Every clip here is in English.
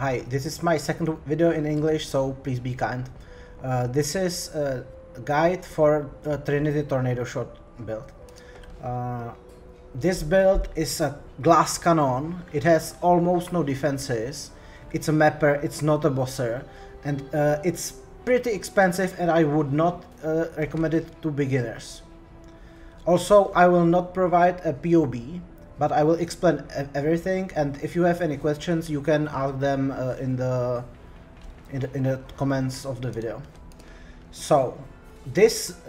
Hi, this is my second video in English, so please be kind. This is a guide for a Trinity tornado shot build. This build is a glass cannon. It has almost no defenses. It's a mapper, it's not a bosser, and it's pretty expensive, and I would not recommend it to beginners. Also, I will not provide a POB, but I will explain everything, and if you have any questions, you can ask them in the comments of the video. So,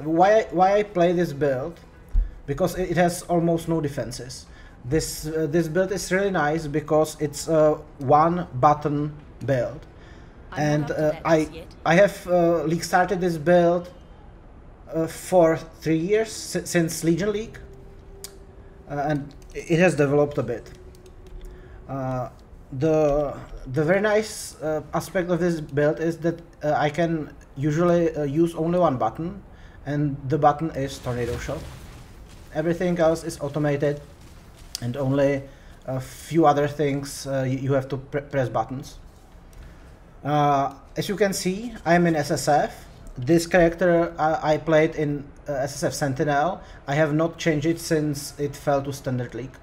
why I play this build? Because it has almost no defenses. This build is really nice because it's a one-button build, and I have league started this build for 3 years since Legion League, and it has developed a bit. The very nice aspect of this build is that I can usually use only one button, and the button is Tornado Shot. Everything else is automated, and only a few other things you have to press buttons. As you can see, I'm in SSF. This character I played in SSF Sentinel. I have not changed it since it fell to Standard League.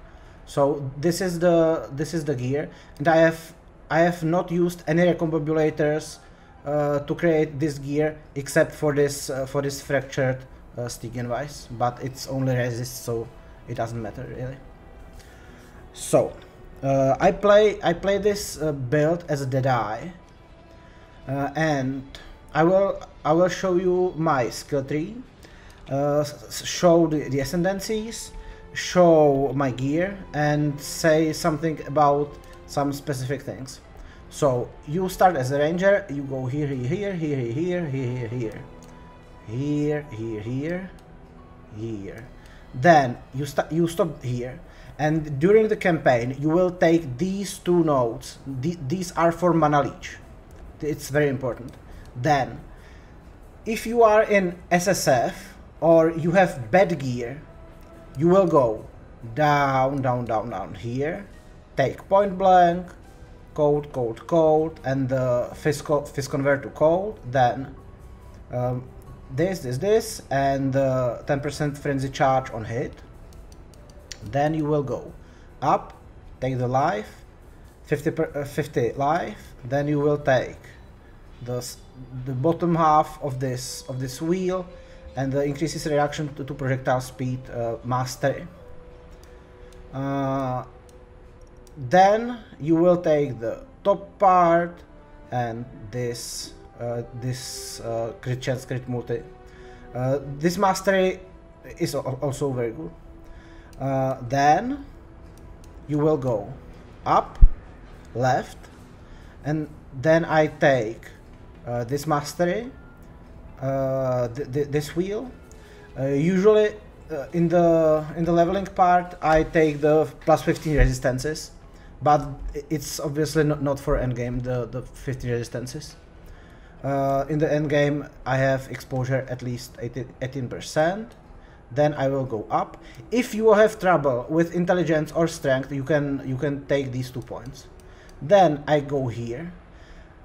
So this is the gear, and I have not used any recombobulators to create this gear except for this fractured Stygian Vice, but it's only resist, so it doesn't matter really. So I play this build as a Deadeye, and I will show you my skill tree, show the Ascendancies, show my gear, and say something about some specific things. So you start as a ranger, you go here, here, here, here, here, here, here, here, here. Then you stop here, and during the campaign you will take these two nodes. These are for mana leech. It's very important. Then, if you are in SSF or you have bad gear, you will go down, down, down, down here, take point blank, cold, cold, cold, and the fist convert to cold. Then this, and 10% frenzy charge on hit. Then you will go up, take the life, 50 life. Then you will take the bottom half of this wheel, and the increases reaction to projectile speed mastery. Then you will take the top part and this crit chance, crit multi. This mastery is also very good. Then you will go up, left, and then I take this mastery, this wheel. Usually in the leveling part I take the plus 15 resistances, but it's obviously not for endgame, the 15 resistances. In the endgame I have exposure at least 18%. Then I will go up. If you have trouble with intelligence or strength, you can take these 2 points. Then I go here,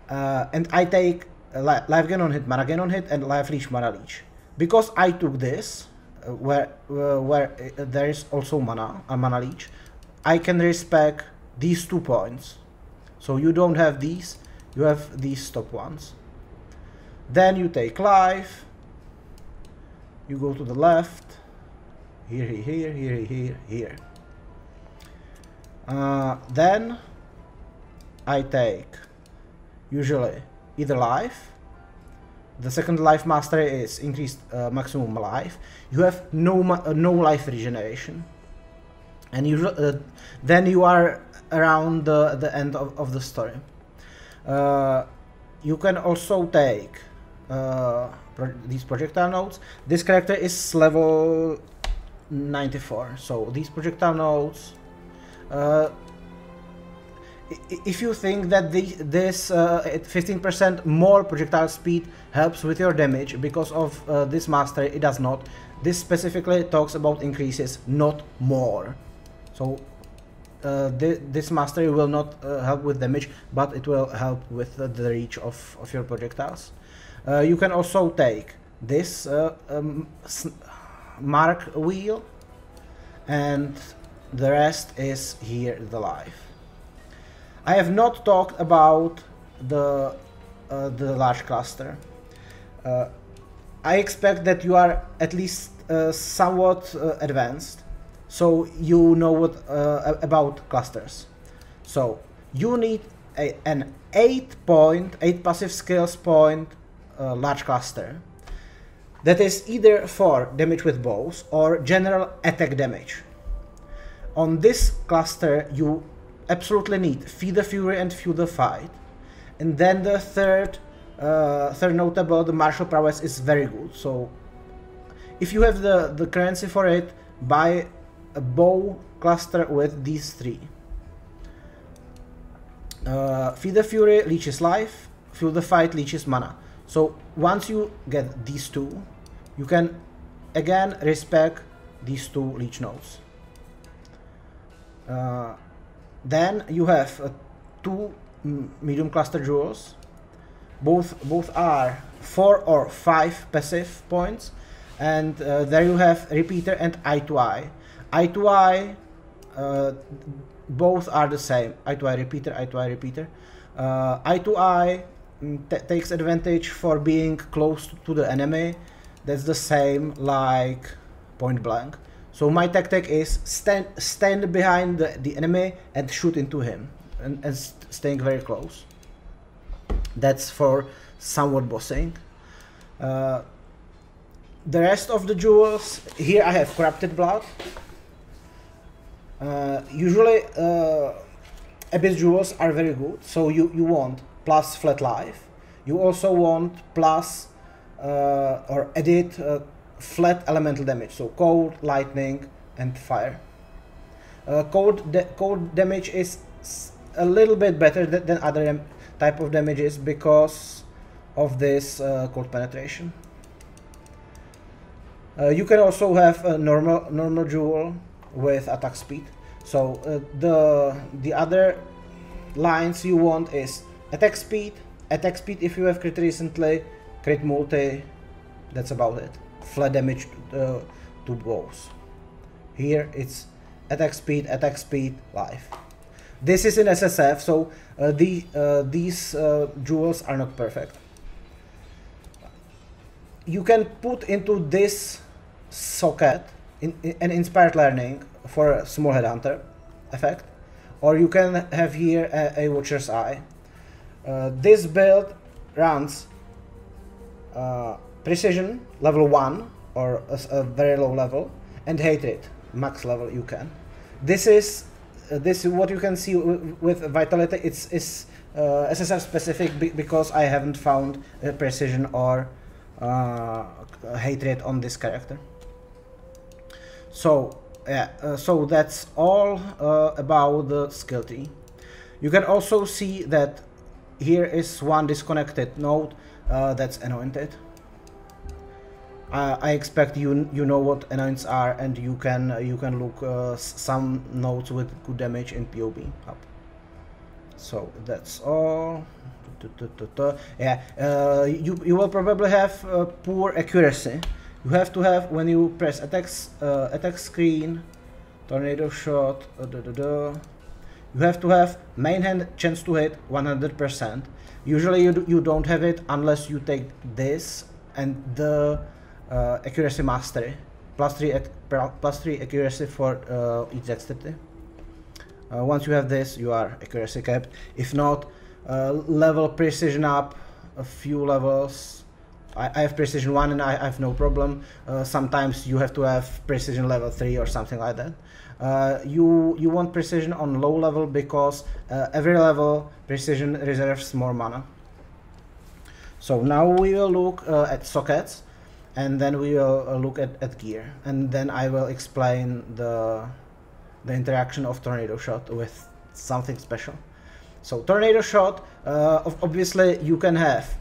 and I take life gain on hit, mana gain on hit, and life leech, mana leech. Because I took this, where there is also mana leech, I can respec these 2 points. So you don't have these, you have these top ones. Then you take life, you go to the left, here, here, here, here, here. Then I take usually either life. The second life mastery is increased maximum life. You have no life regeneration, and then you are around the end of the story. You can also take these projectile nodes. This character is level 94, so these projectile nodes, if you think that this 15% more projectile speed helps with your damage because of this mastery, it does not. This specifically talks about increases, not more. So this mastery will not help with damage, but it will help with the reach of your projectiles. You can also take this mark wheel, and the rest is here, the life. I have not talked about the large cluster. I expect that you are at least somewhat advanced, so you know what about clusters. So you need an 8 passive skills point large cluster that is either for damage with bows or general attack damage. On this cluster you absolutely need Feed the Fury and Fuel the Fight, and then the third notable, the martial prowess, is very good. So if you have the currency for it, buy a bow cluster with these three. Feed the Fury leeches life, Fuel the Fight leeches mana. So once you get these two, you can again respec these two leech nodes. Then you have two medium cluster jewels. Both are 4 or 5 passive points, and there you have Repeater and Eye to Eye. Eye to Eye, both are the same. Eye to Eye Repeater, Eye to Eye Repeater. Eye to Eye takes advantage for being close to the enemy. That's the same like Point Blank. So my tactic is stand behind the enemy and shoot into him, and staying very close. That's for somewhat bossing. The rest of the jewels, here I have Corrupted Blood. Usually Abyss jewels are very good, so you want plus flat life. You also want plus or edit flat elemental damage, so cold, lightning and fire. Cold damage is a little bit better than other type of damages because of this cold penetration. You can also have a normal jewel with attack speed. So the other lines you want is attack speed if you have crit recently, crit multi, that's about it. Flat damage to bows. Here it's attack speed, life. This is in SSF, so these jewels are not perfect. You can put into this socket an Inspired Learning for a small headhunter effect, or you can have here a Watcher's Eye. This build runs Precision level 1 or a very low level, and Hatred max level you can. This is what you can see with Vitality. It's SSF specific because I haven't found Precision or Hatred on this character. So yeah, so that's all about the skill tree. You can also see that here is one disconnected node that's anointed. I expect you know what anoints are, and you can look some nodes with good damage in POB up. So that's all. Yeah, you will probably have poor accuracy. You have to have, when you press attack screen, tornado shot, you have to have main hand chance to hit 100%. Usually you don't have it unless you take this and the accuracy mastery, plus 3 accuracy for each dexterity. Once you have this, you are accuracy capped. If not, level precision up a few levels. I have precision 1 and I have no problem. Sometimes you have to have precision level 3 or something like that. You want precision on low level because every level precision reserves more mana. So now we will look at sockets, and then we will look at gear, and then I will explain the interaction of Tornado Shot with something special. So Tornado Shot, obviously you can have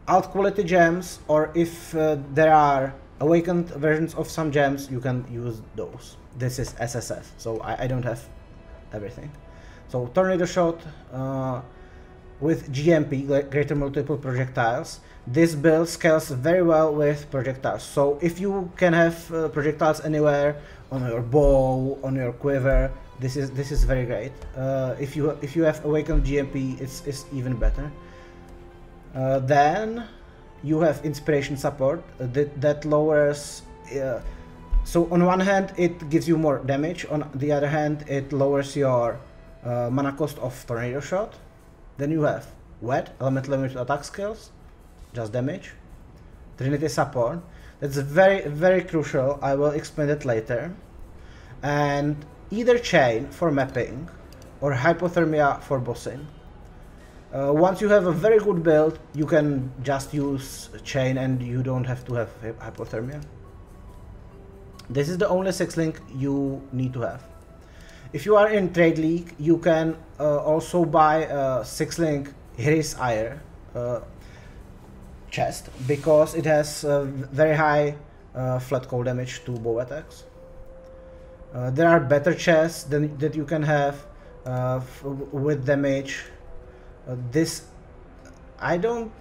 alt quality gems, or if there are awakened versions of some gems, you can use those. This is SSF, so I don't have everything. So tornado shot with GMP, greater multiple projectiles. This build scales very well with projectiles. So if you can have projectiles anywhere on your bow, on your quiver, this is very great. If you have awakened GMP, it's even better. Then you have inspiration support that lowers. So on one hand, it gives you more damage. On the other hand, it lowers your mana cost of tornado shot. Then you have wet, elemental limited attack skills, just damage. Trinity support, that's very crucial. I will explain it later. And either chain for mapping or hypothermia for bossing. Once you have a very good build, you can just use chain and you don't have to have hypothermia. This is the only 6-link you need to have. If you are in Trade League, you can also buy a 6-link Hydrosphere chest, because it has very high flat cold damage to bow attacks. There are better chests that you can have with damage. This I don't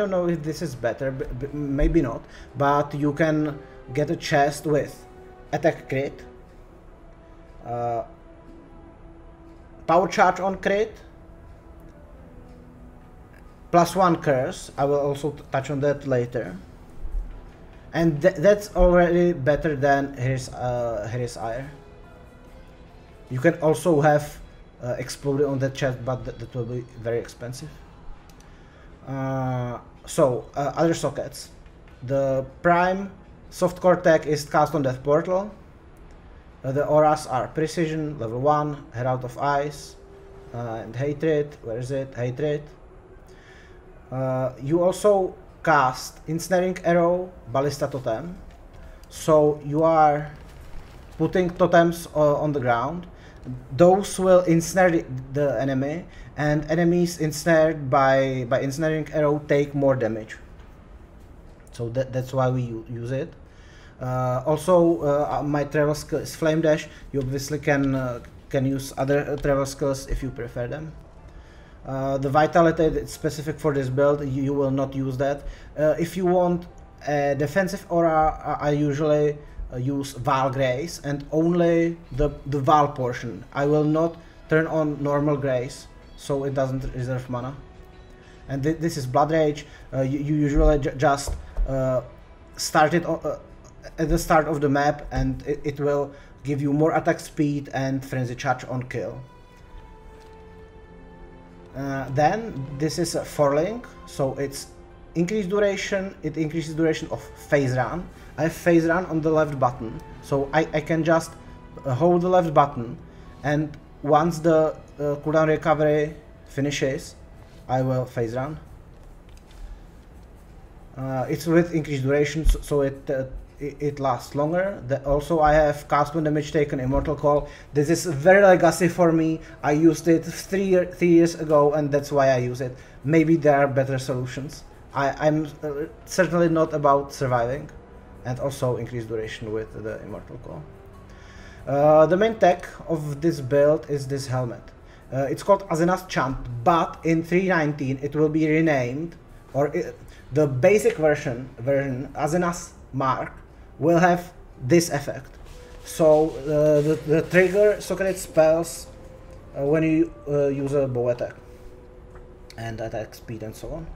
know if this is better, maybe not, but you can get a chest with attack crit, power charge on crit, +1 curse. I will also touch on that later, and that's already better than Hydrosphere. You can also have exploded on that chest, but that will be very expensive. Other sockets. The prime softcore tech is cast on Death Portal. The auras are Precision, level 1, Herald of Ice, and Hatred. Where is it? Hatred. You also cast Ensnaring Arrow, Ballista Totem. So you are putting totems on the ground. Those will ensnare the enemy, and enemies ensnared by Ensnaring Arrow take more damage. So that's why we use it. My travel skill is Flame Dash. You obviously can use other travel skills if you prefer them. The Vitality is specific for this build. You will not use that. If you want a defensive aura, I usually use Val Grace, and only the Val portion. I will not turn on normal Grace, so it doesn't reserve mana. And this is Blood Rage. You usually just start it at the start of the map, and it will give you more attack speed and frenzy charge on kill. Then this is a 4-link, so it's increased duration. It increases duration of phase run. I have phase run on the left button, so I can just hold the left button, and once the cooldown recovery finishes, I will phase run. It's with increased duration, so it lasts longer. Also, I have cast when damage taken, Immortal Call. This is very legacy for me. I used it 3 years ago, and that's why I use it. Maybe there are better solutions. I'm certainly not about surviving, and also increased duration with the Immortal Call. The main tech of this build is this helmet. It's called Azena's Chant, but in 3.19 it will be renamed, or the basic version, Azena's Mark, will have this effect. So the trigger socketed spells when you use a bow attack and attack speed and so on.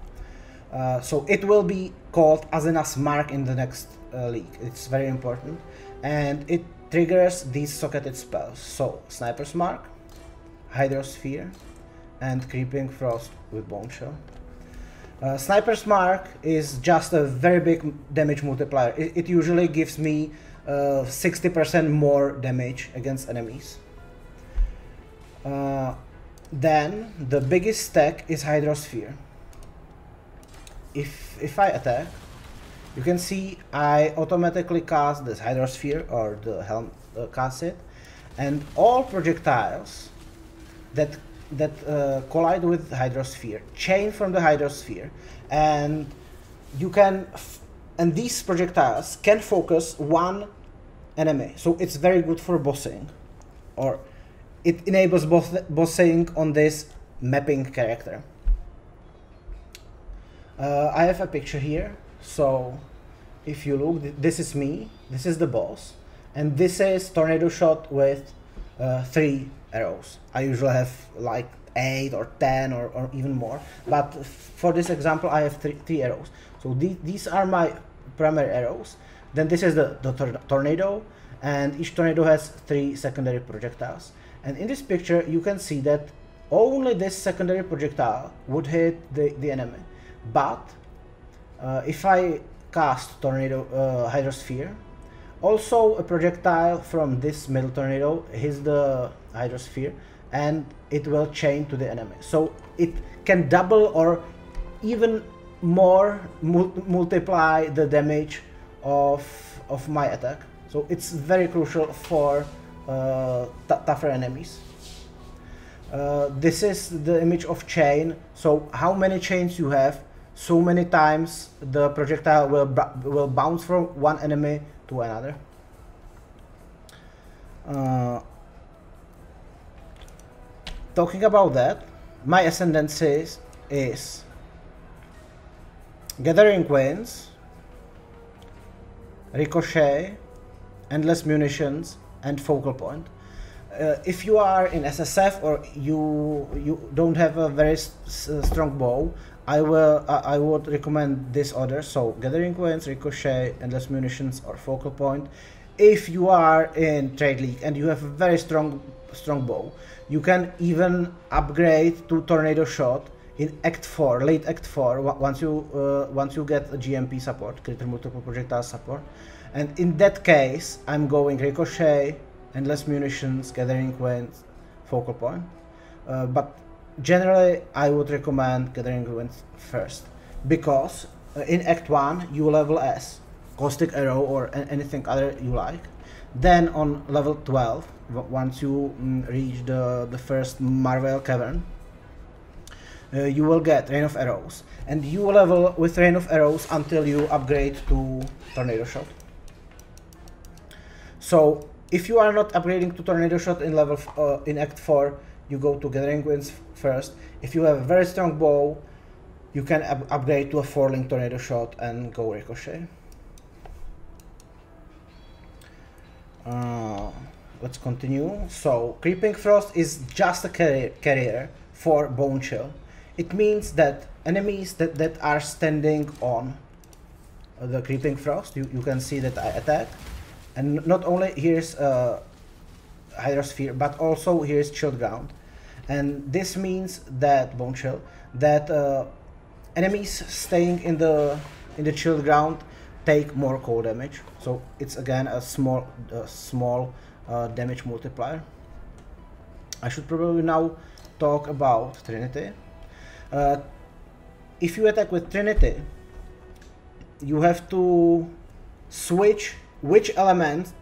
So it will be called Azena's Mark in the next league. It's very important, and it triggers these socketed spells. So Sniper's Mark, Hydrosphere, and Creeping Frost with Bone Shell. Sniper's Mark is just a very big damage multiplier. It usually gives me 60% more damage against enemies. Then the biggest stack is Hydrosphere. If I attack, you can see I automatically cast this Hydrosphere, or the helm cast it, and all projectiles that collide with Hydrosphere chain from the Hydrosphere, and you can and these projectiles can focus one enemy, so it's very good for bossing, or it enables bossing on this mapping character. I have a picture here, so if you look, this is me, this is the boss, and this is tornado shot with 3 arrows. I usually have like 8 or 10 or even more, but for this example I have 3 arrows. So these are my primary arrows. Then this is the tornado, and each tornado has 3 secondary projectiles. And in this picture you can see that only this secondary projectile would hit the enemy. But if I cast tornado Hydrosphere, also a projectile from this middle tornado hits the Hydrosphere, and it will chain to the enemy. So it can double or even more multiply the damage of my attack. So it's very crucial for tougher enemies. This is the image of chain. So how many chains you have, so many times the projectile will bounce from one enemy to another. Talking about that, my Ascendancy is Gathering Winds, Ricochet, Endless Munitions, and Focal Point. If you are in SSF or you don't have a very strong bow, I would recommend this order. So Gathering Winds, Ricochet, Endless Munitions, or Focal Point. If you are in Trade League and you have a very strong bow, you can even upgrade to Tornado Shot in Act 4, late Act 4, once you get a GMP support, Critical Multiple Projectile support. And in that case, I'm going Ricochet, Endless Munitions, Gathering Winds, Focal Point. But generally, I would recommend Gathering Winds first, because in Act 1 you level as Caustic Arrow or anything other you like. Then on level 12, once you reach the first Marvel Cavern, you will get Rain of Arrows, and you level with Rain of Arrows until you upgrade to Tornado Shot. So if you are not upgrading to Tornado Shot in level in Act 4, you go to Gathering Winds first. If you have a very strong bow, you can upgrade to a 4-link Tornado Shot and go Ricochet. Let's continue. So Creeping Frost is just a carrier for Bone Chill. It means that enemies that are standing on the Creeping Frost, you can see that I attack, and not only here's Hydrosphere, but also here's Chilled Ground. And this means that Bone Chill, that enemies staying in the Chilled Ground take more cold damage. So it's again a small damage multiplier. I should probably now talk about Trinity. If you attack with Trinity, you have to switch which element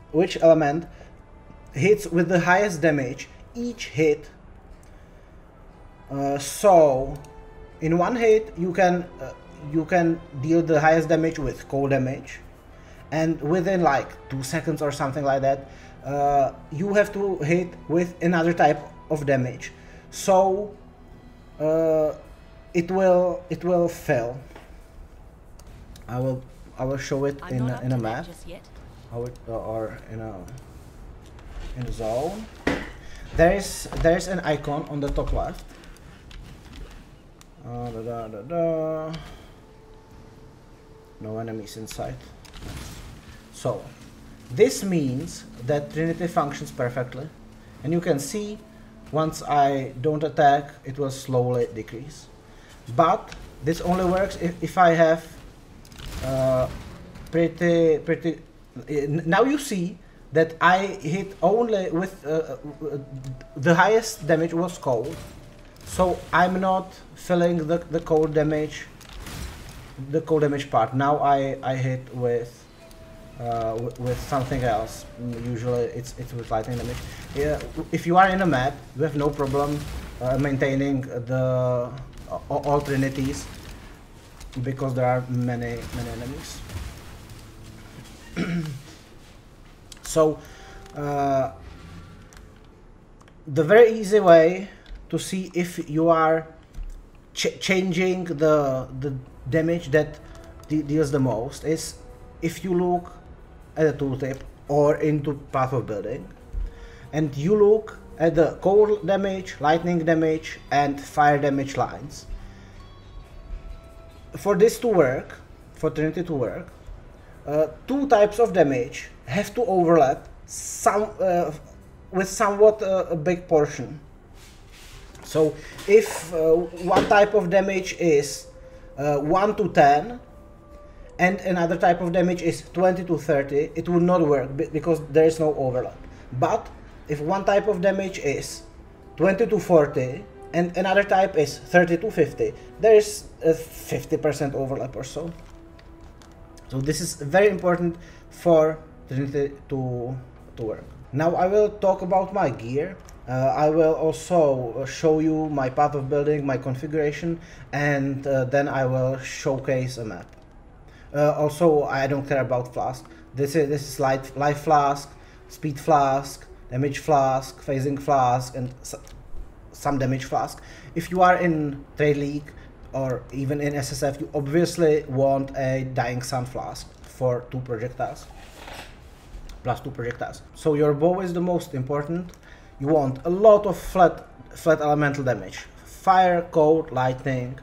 hits with the highest damage each hit. So in one hit you can deal the highest damage with cold damage, and within like 2 seconds or something like that, you have to hit with another type of damage. So it will fail. I will show it in a map, or in a zone. There's an icon on the top left. No enemies in sight. So this means that Trinity functions perfectly, and you can see once I don't attack, it will slowly decrease. But this only works if I have pretty. Now you see that I hit only with the highest damage was cold, so I'm not filling the cold damage. The cold damage part. Now I hit with something else. Usually it's with lightning damage. Yeah, if you are in a map, you have no problem maintaining all Trinities, because there are many enemies. So The very easy way to see if you are changing the damage that deals the most is if you look at the tooltip or into path of building, and you look at the cold damage, lightning damage, and fire damage lines. For this to work, for Trinity to work, two types of damage have to overlap with somewhat a big portion. So if one type of damage is 1 to 10 and another type of damage is 20 to 30, it will not work because there is no overlap. But if one type of damage is 20 to 40 and another type is 30 to 50, there is a 50% overlap or so. So this is very important for Trinity to work. Now I will talk about my gear. I will also show you my path of building, my configuration, and then I will showcase a map. Also, I don't care about flask. This is life flask, speed flask, damage flask, phasing flask, and some damage flask. If you are in Trade League or even in SSF, you obviously want a Dying Sun flask for 2 projectiles, plus 2 projectiles. So your bow is the most important. You want a lot of flat elemental damage. Fire, cold, lightning,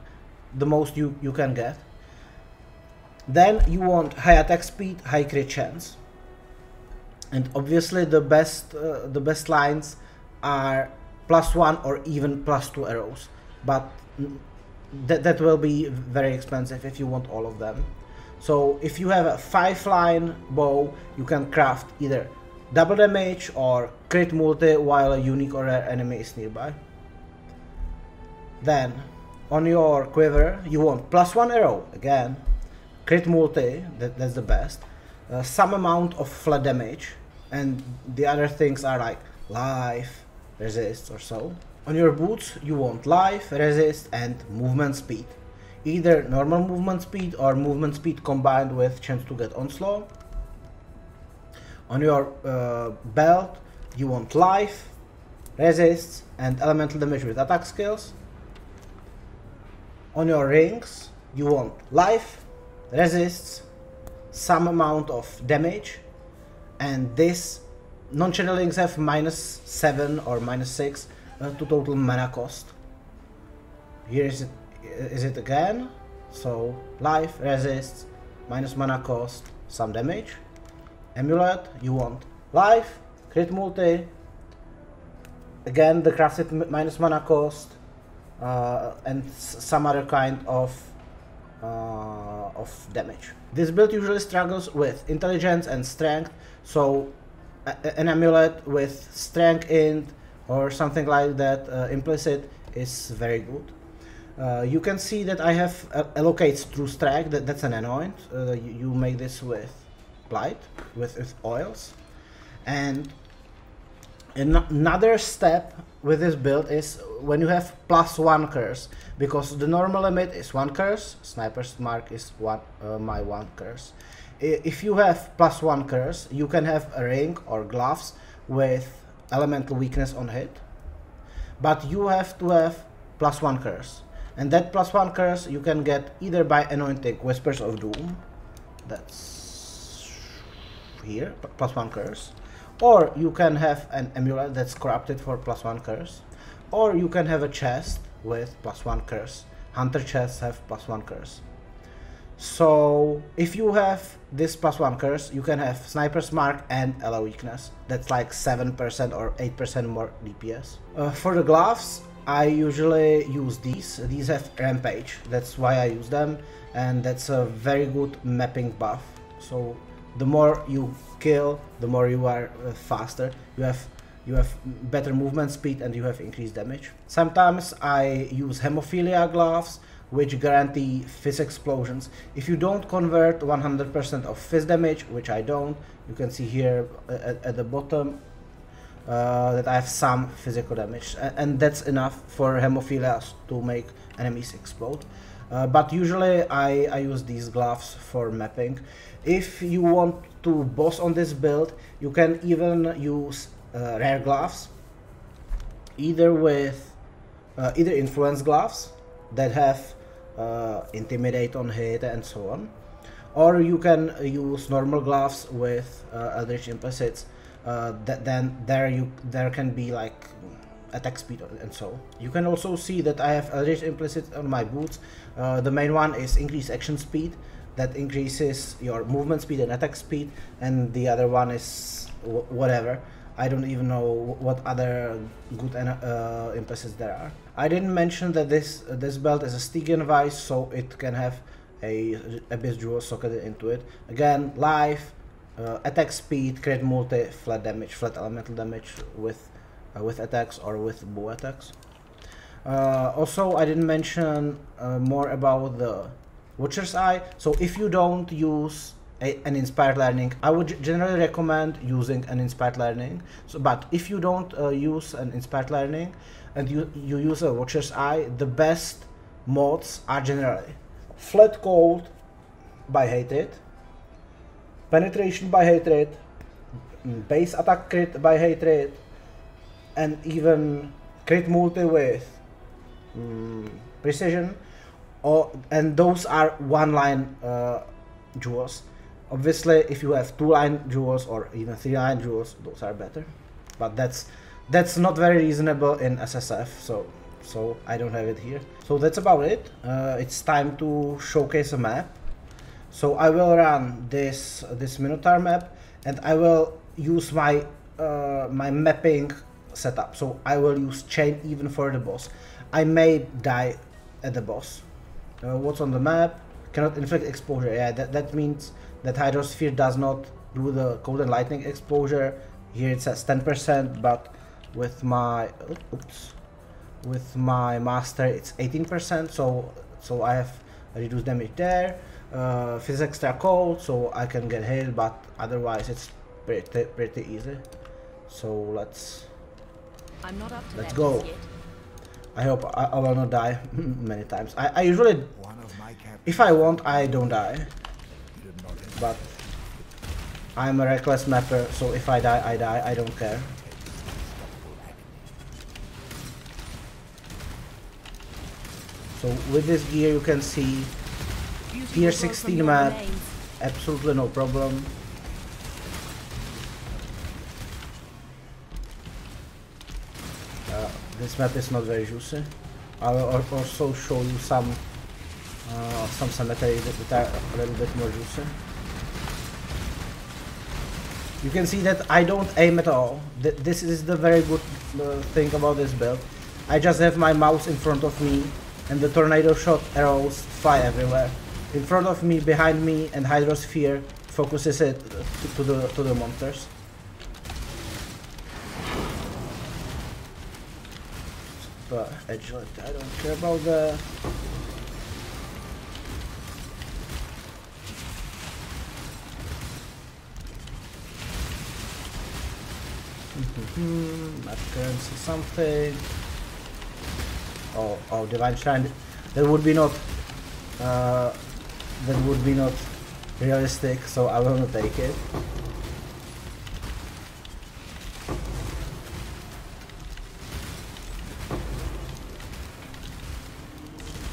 the most you can get. Then you want high attack speed, high crit chance. And obviously the best lines are +1 or even +2 arrows. But that will be very expensive if you want all of them. So if you have a 5-line bow, you can craft either double damage or crit multi while a unique or rare enemy is nearby. Then on your quiver you want +1 arrow, again, crit multi, that's the best, some amount of flat damage, and the other things are like life, resist or so. On your boots you want life, resist, and movement speed. Either normal movement speed or movement speed combined with chance to get onslaught. On your belt you want life, resist, and elemental damage with attack skills. On your rings you want life, resists, some amount of damage, and this non-channel rings have -7 or -6 to total mana cost. Here is it again. So life, resists, minus mana cost, some damage. Amulet, you want life, crit multi, again the crafted minus mana cost, and some other kind of damage. This build usually struggles with intelligence and strength, so an amulet with strength int or something like that implicit is very good. You can see that I have allocates true strike, that's an anoint. You make this with blight, with oils. And another step with this build is when you have +1 curse, because the normal limit is 1 curse, Sniper's Mark is my 1 curse. If you have +1 curse, you can have a ring or gloves with elemental weakness on hit, but you have to have +1 curse. And that +1 curse you can get either by anointing Whispers of Doom, that's here, +1 curse, or you can have an amulet that's corrupted for +1 curse, or you can have a chest with +1 curse. Hunter chests have +1 curse. So if you have this +1 curse, you can have Sniper's Mark and Ela weakness. That's like 7% or 8% more DPS. For the gloves, I usually use these. These have Rampage, that's why I use them, and that's a very good mapping buff. So the more you kill, the more you are faster. You have better movement speed and you have increased damage. Sometimes I use Hemophilia gloves, which guarantee fizz explosions. If you don't convert 100% of fizz damage, which I don't, you can see here at the bottom that I have some physical damage, and that's enough for Hemophilias to make enemies explode. But usually I use these gloves for mapping. If you want to boss on this build, you can even use rare gloves. either with either influence gloves that have intimidate on hit and so on, or you can use normal gloves with Eldritch implicits. Then there can be like attack speed and so. You can also see that I have Eldritch implicit on my boots. The main one is increased action speed, that increases your movement speed and attack speed, and the other one is whatever. I don't even know what other good implicits there are. I didn't mention that this belt is a Stygian Vice, so it can have a Abyss Jewel socketed into it. Again, life, attack speed, crit multi, flat damage, flat elemental damage with attacks or with bow attacks. Also, I didn't mention more about the Watcher's Eye. So if you don't use an Inspired Learning, I would generally recommend using an Inspired Learning. So, but if you don't use an Inspired Learning and you use a Watcher's Eye, the best mods are generally Flat Cold by Hatred, Penetration by Hatred, Base Attack Crit by Hatred, and even Crit Multi with Precision, and those are one-line jewels. Obviously, if you have two-line jewels or even three-line jewels, those are better. But that's not very reasonable in SSF, so I don't have it here. So that's about it. It's time to showcase a map. So I will run this Minotaur map, and I will use my my mapping setup. So I will use chain even for the boss. I may die at the boss. What's on the map? Cannot inflict exposure. Yeah, that means that Hydrosphere does not do the cold and lightning exposure. Here it says 10%, but with my with my master it's 18%. So I have reduced damage there. Physics extra cold, so I can get hit, but otherwise it's pretty easy. So let's go. I hope I will not die many times. I usually, if I want, I don't die, but I'm a reckless mapper, so if I die, I die. I don't care. So with this gear you can see tier 16 map, absolutely no problem. This map is not very juicy. I will also show you some cemeteries that are a little bit more juicy. You can see that I don't aim at all. This is the very good thing about this build. I just have my mouse in front of me, and the tornado shot arrows fly everywhere. In front of me, behind me, and Hydrosphere focuses it to the monsters. But agility, I don't care about that. Map currency something. Oh, Divine Shrine. That would be not realistic, so I will not take it.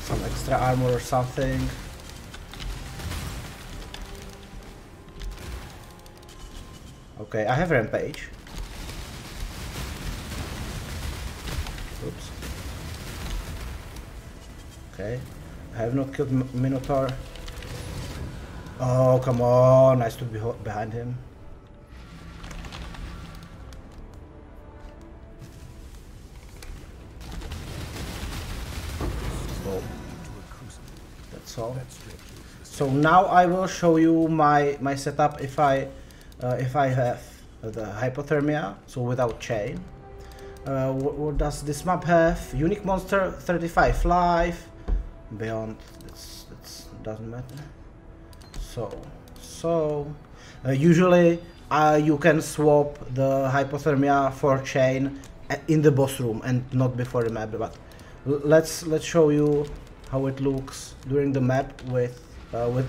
Some extra armor or something. Okay, I have Rampage. Oops. Okay, I have not killed Minotaur. Oh, come on, I stood behind him. Oh, that's all. So now I will show you my setup if I have the hypothermia, so without chain. What does this map have? Unique monster, 35 life. Beyond, that doesn't matter. So usually you can swap the hypothermia for chain in the boss room and not before the map. But let's show you how it looks during the map with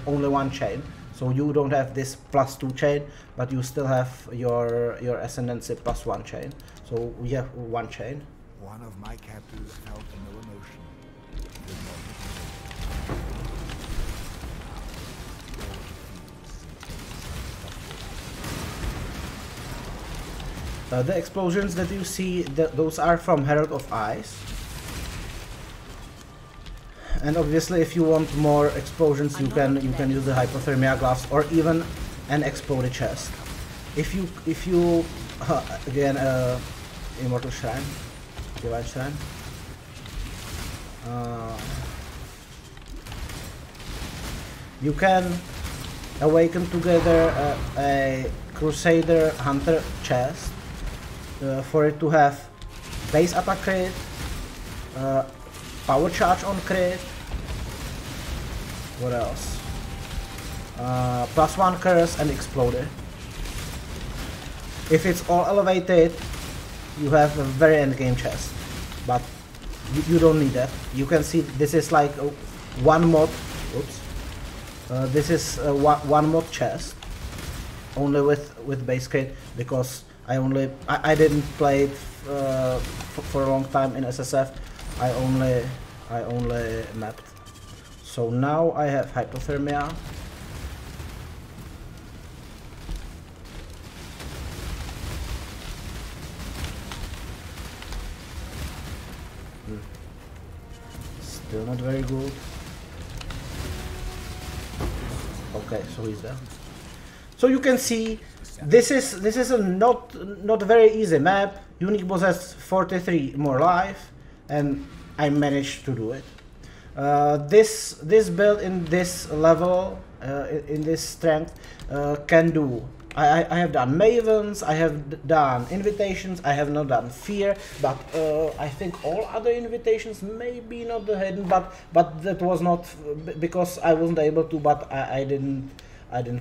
only one chain. So you don't have this +2 chain, but you still have your Ascendancy +1 chain. So we have one chain. One of my captors felt no emotion. The explosions that you see, those are from Herald of Ice. And obviously, if you want more explosions, you can use the hypothermia gloves or even an exploded chest. If you again Immortal Shrine, Divine Shrine. You can awaken together a Crusader Hunter chest for it to have base attack crit, power charge on crit. What else? +1 curse and exploder. If it's all elevated, you have a very endgame chest, but you don't need that. You can see this is like one mod. Oops. This is one mod chest, only with base crit, because I didn't play it for a long time in SSF. I only mapped. So now I have hypothermia. Still not very good. Okay, so he's there. So you can see this is a not very easy map. Unique boss has 43 more life, and I managed to do it. This build in this level, in this strength, can do. I have done Mavens, I have done Invitations, I have not done Fear, but I think all other Invitations, maybe not the Hidden, but that was not because I wasn't able to, but I didn't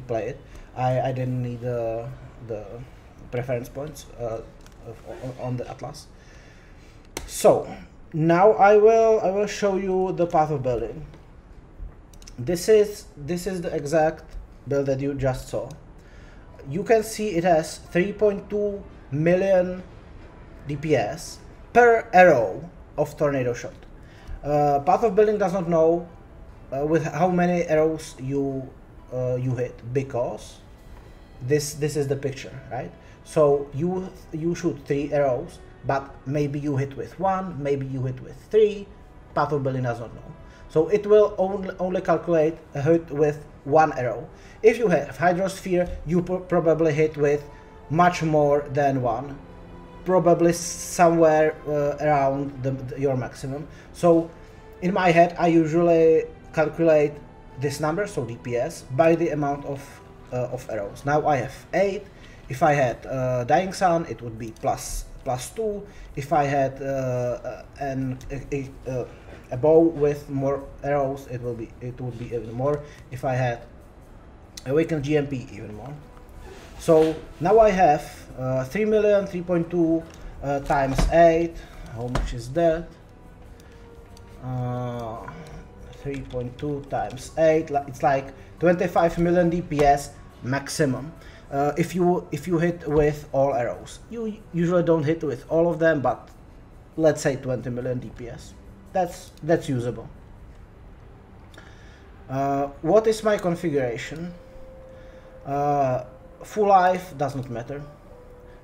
play it. I didn't need the preference points on the Atlas. So now I will show you the path of building. This is the exact build that you just saw. You can see it has 3.2 million DPS per arrow of tornado shot. Path of building does not know with how many arrows you hit, because this is the picture, right? So you shoot 3 arrows, but maybe you hit with 1, maybe you hit with 3. Path of building does not know. So it will only calculate a hit with 1 arrow. If you have Hydrosphere, you probably hit with much more than 1, probably somewhere around your maximum. So in my head, I usually calculate this number, so DPS, by the amount of arrows. Now I have 8. If I had Dying Sun, it would be plus 2. If I had a bow with more arrows, it would be even more. If I had Awakened GMP, even more. So now I have 3 million, 3.2 times 8. How much is that? 3.2 times 8. It's like 25 million DPS maximum. If you hit with all arrows, you usually don't hit with all of them, but let's say 20 million DPS. That's usable. What is my configuration? Full life does not matter.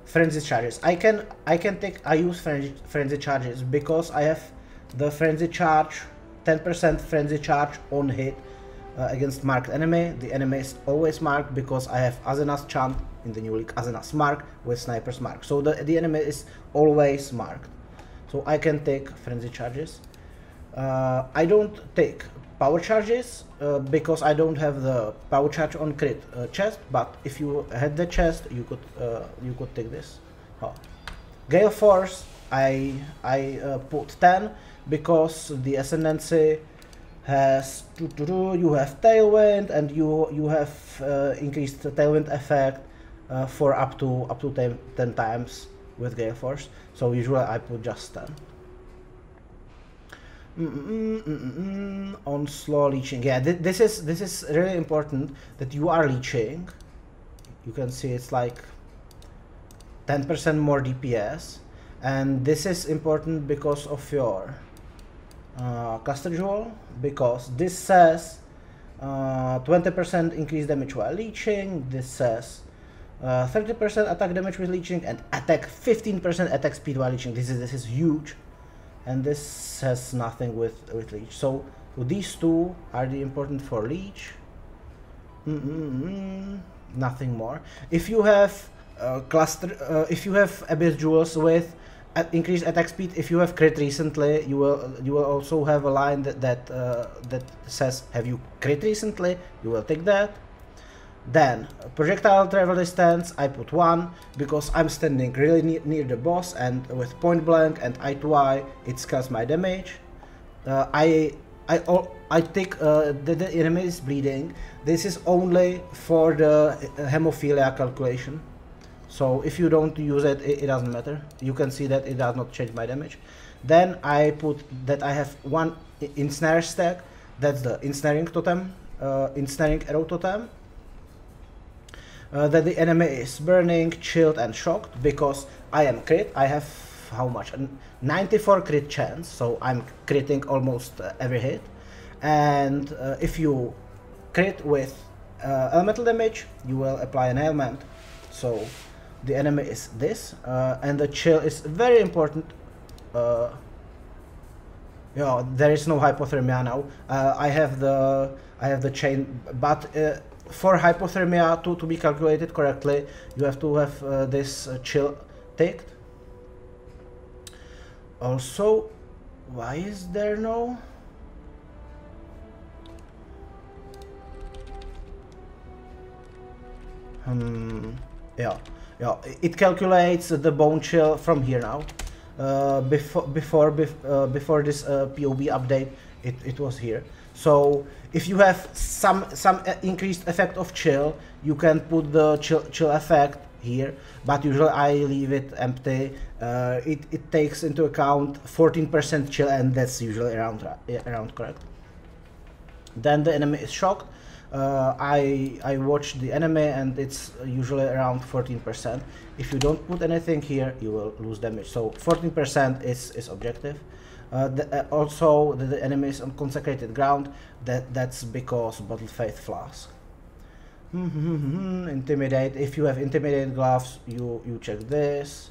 Frenzy charges. I use frenzy charges because I have the frenzy charge, 10% frenzy charge on hit against marked enemy. The enemy is always marked because I have Azena's chant in the new league, Azena's mark with Sniper's mark. So the enemy is always marked. So I can take frenzy charges. I don't take power charges because I don't have the power charge on crit chest, but if you had the chest, you could take this. Gale Force, I put 10 because the Ascendancy has you have Tailwind, and you have increased the Tailwind effect for up to 10 times with Gale Force. So usually I put just 10. On slow leeching. Yeah, this is really important that you are leeching. You can see it's like 10% more DPS, and this is important because of your caster jewel, because this says 20% increased damage while leeching, this says 30% attack damage with leeching, and attack 15% attack speed while leeching. This is huge, and this has nothing with leech. So these two are the important for leech. Nothing more. If you have if you have abyss jewels with increased attack speed, if you have crit recently, you will also have a line that says have you crit recently. You will take that. Then projectile travel distance, I put 1 because I'm standing really near the boss, and with point blank and eye to eye it scales my damage. I take the enemy is bleeding. This is only for the hemophilia calculation. So if you don't use it, it doesn't matter. You can see that it does not change my damage. Then I put that I have 1 ensnare stack. That's the ensnaring totem, ensnaring arrow totem. That the enemy is burning, chilled, and shocked because I am crit. I have how much? 94 crit chance, so I'm critting almost every hit. And if you crit with elemental damage, you will apply an ailment. So the enemy is this, and the chill is very important. Yeah, there is no hypothermia now. I have the chain, but for hypothermia to be calculated correctly, you have to have this chill ticked. Also, why is there no? Yeah, it calculates the bone chill from here now. Before this POB update, it was here. So if you have some increased effect of chill, you can put the chill effect here, but usually I leave it empty. It takes into account 14% chill, and that's usually around correct. Then the enemy is shocked. I watch the enemy, and it's usually around 14%. If you don't put anything here, you will lose damage. So 14% is objective. Also, the enemy is on consecrated ground. That's because Bottled Faith Flask. Intimidate. If you have intimidate gloves, you check this.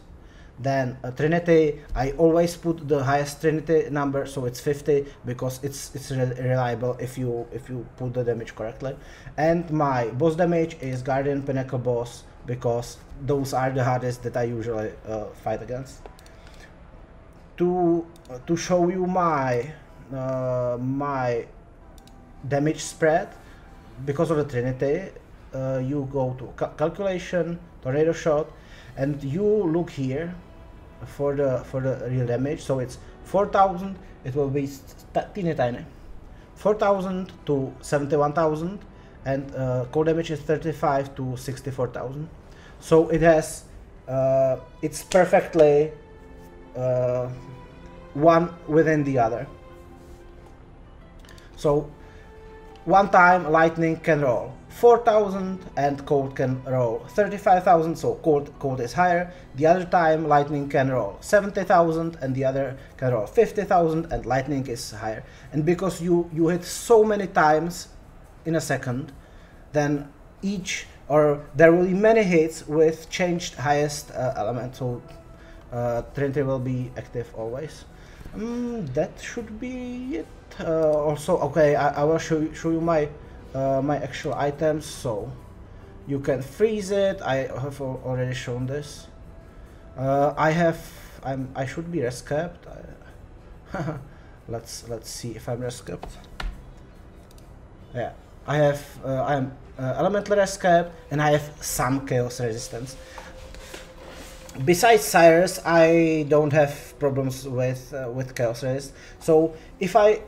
Then Trinity, I always put the highest Trinity number, so it's 50 because it's reliable if you put the damage correctly. And my boss damage is Guardian Pinnacle boss because those are the hardest that I usually fight against. To show you my my damage spread because of the Trinity, you go to calculation, tornado shot, and you look here for the real damage. So it's 4,000. It will be teeny tiny. 4,000 to 71,000, and core damage is 35 to 64,000. So it has it's perfectly one within the other. So one time lightning can roll 4,000 and cold can roll 35,000, so cold is higher. The other time lightning can roll 70,000 and the other can roll 50,000 and lightning is higher. And because you hit so many times in a second, then there will be many hits with changed highest element, so Trinity will be active always. That should be it. Also, okay, I will show you my my actual items, so you can freeze it. I have already shown this. I should be rescapped. Let's see if I'm rescapped. Yeah, I am elemental rescapped, and I have some chaos resistance. Besides Cyrus, I don't have problems with chaos resist. So if I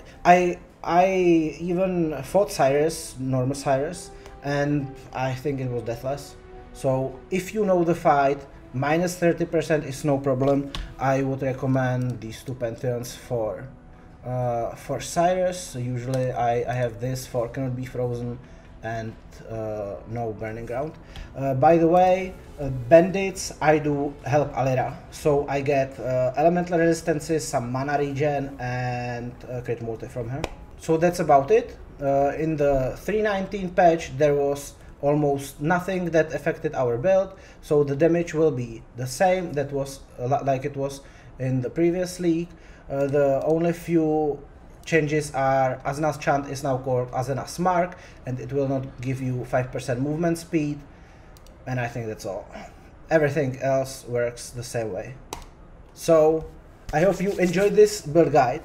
even fought Cyrus, normal Cyrus, and I think it was deathless. So if you know the fight, minus 30% is no problem. I would recommend these two Pantheons for Cyrus. So usually I have this for cannot be frozen and no burning ground. By the way, bandits, I do help Alira, so I get elemental resistances, some mana regen, and crit multi from her. So that's about it. In the 3.19 patch there was almost nothing that affected our build, so the damage will be the same that was like it was in the previous league. The only few changes are Azna's chant is now called Azna's Mark, and it will not give you 5% movement speed, and I think that's all. Everything else works the same way. So I hope you enjoyed this build guide.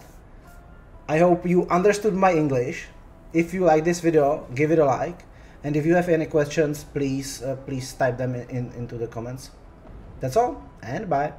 I hope you understood my English. If you like this video, give it a like, and if you have any questions, please type them into the comments. That's all, and bye.